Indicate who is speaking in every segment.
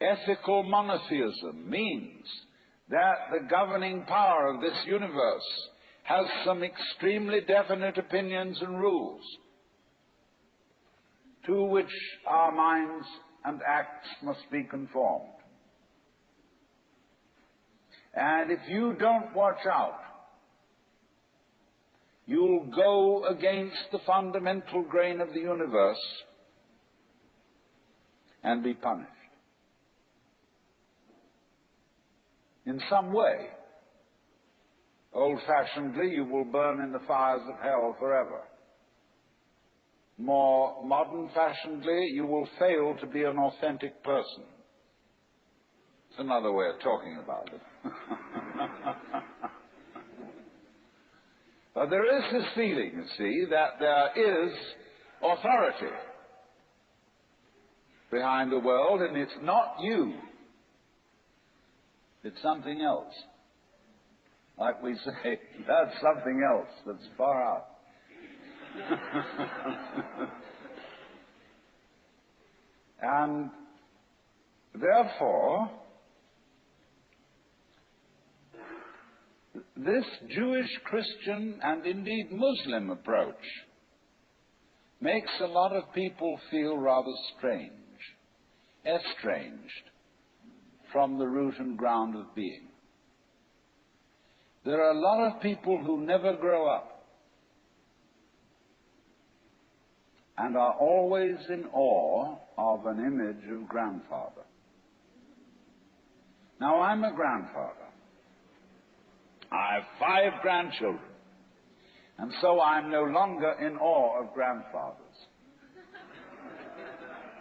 Speaker 1: Ethical monotheism means that the governing power of this universe has some extremely definite opinions and rules to which our minds and acts must be conformed. And if you don't watch out, you'll go against the fundamental grain of the universe and be punished in some way. Old-fashionedly, you will burn in the fires of hell forever. More modern-fashionedly, you will fail to be an authentic person. It's another way of talking about it. But there is this feeling, you see, that there is authority behind the world, and it's not you. It's something else. Like we say, that's something else that's far out. And therefore, this Jewish, Christian, and indeed Muslim approach makes a lot of people feel rather strange, estranged from the root and ground of being. There are a lot of people who never grow up and are always in awe of an image of grandfather. Now, I'm a grandfather. I have 5 grandchildren, and so I'm no longer in awe of grandfathers.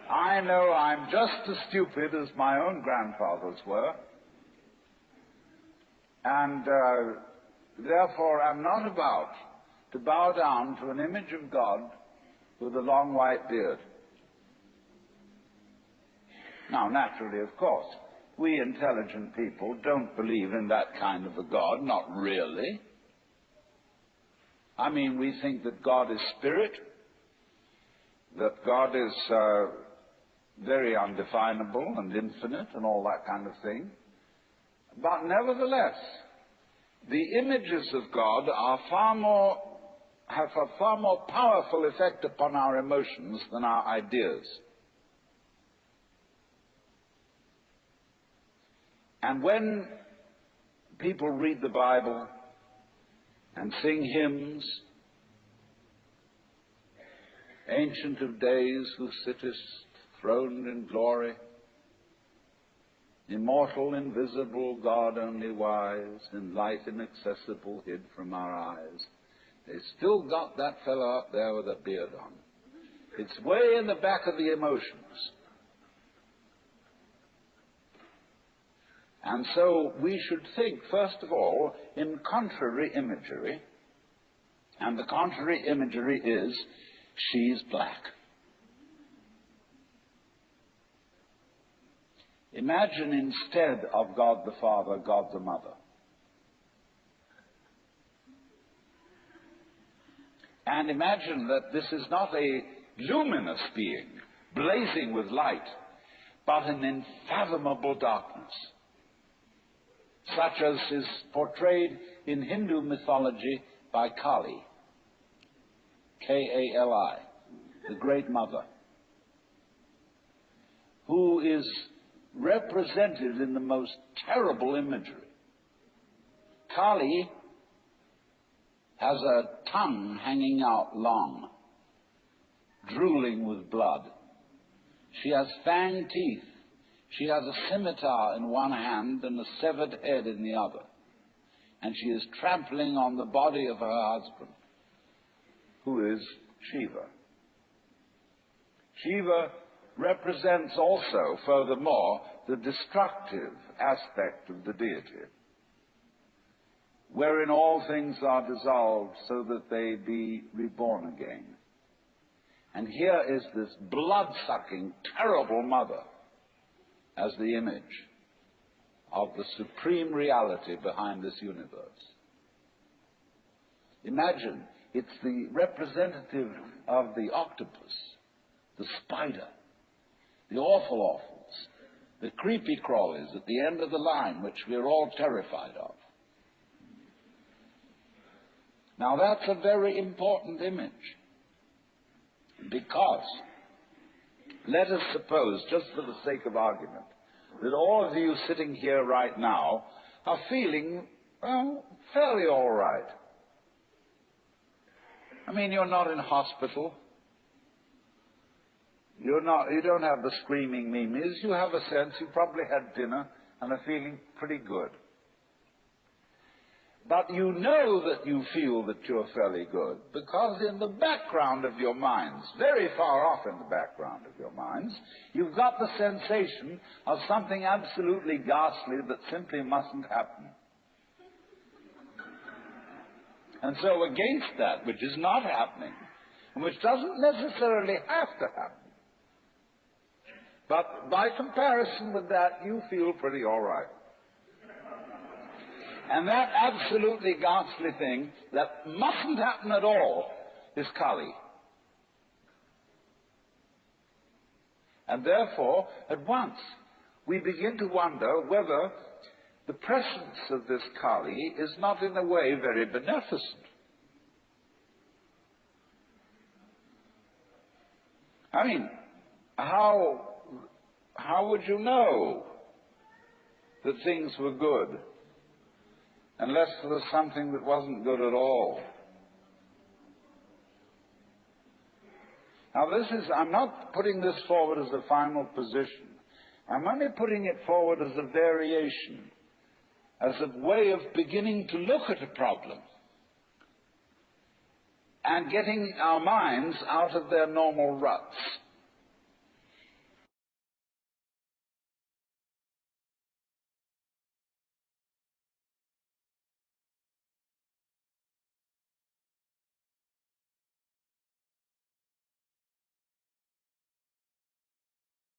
Speaker 1: I know I'm just as stupid as my own grandfathers were, and therefore I'm not about to bow down to an image of God with a long white beard. Now, naturally, of course, we intelligent people don't believe in that kind of a God, not really. I mean, we think that God is spirit, that God is very undefinable and infinite and all that kind of thing. But nevertheless, the images of God have a far more powerful effect upon our emotions than our ideas. And when people read the Bible and sing hymns, Ancient of Days, who sittest throned in glory, immortal, invisible, God only wise, in light inaccessible, hid from our eyes, they still got that fellow up there with a beard on. It's way in the back of the emotions. And so we should think, first of all, in contrary imagery. And the contrary imagery is, she's black. Imagine instead of God the Father, God the Mother. And imagine that this is not a luminous being, blazing with light, but an unfathomable darkness, such as is portrayed in Hindu mythology by Kali, K-A-L-I, the Great Mother, who is represented in the most terrible imagery. Kali has a tongue hanging out long, drooling with blood. She has fanged teeth. She has a scimitar in one hand and a severed head in the other. And she is trampling on the body of her husband, who is Shiva. Shiva represents also, furthermore, the destructive aspect of the deity, wherein all things are dissolved so that they be reborn again. And here is this blood-sucking, terrible mother as the image of the supreme reality behind this universe. Imagine, it's the representative of the octopus, the spider, the awful awfuls, the creepy crawlies at the end of the line, which we're all terrified of. Now that's a very important image, because let us suppose, just for the sake of argument, that all of you sitting here right now are feeling, well, fairly all right. I mean, you're not in hospital. You don't have the screaming memes. You have a sense you probably had dinner and are feeling pretty good. But you know that you feel that you're fairly good because in the background of your minds, very far off in the background of your minds, you've got the sensation of something absolutely ghastly that simply mustn't happen. And so against that which is not happening, and which doesn't necessarily have to happen, but by comparison with that, you feel pretty all right. And that absolutely ghastly thing that mustn't happen at all is Kali. And therefore, at once, we begin to wonder whether the presence of this Kali is not in a way very beneficent. I mean, how would you know that things were good unless there was something that wasn't good at all? Now I'm not putting this forward as a final position. I'm only putting it forward as a variation, as a way of beginning to look at a problem and getting our minds out of their normal ruts.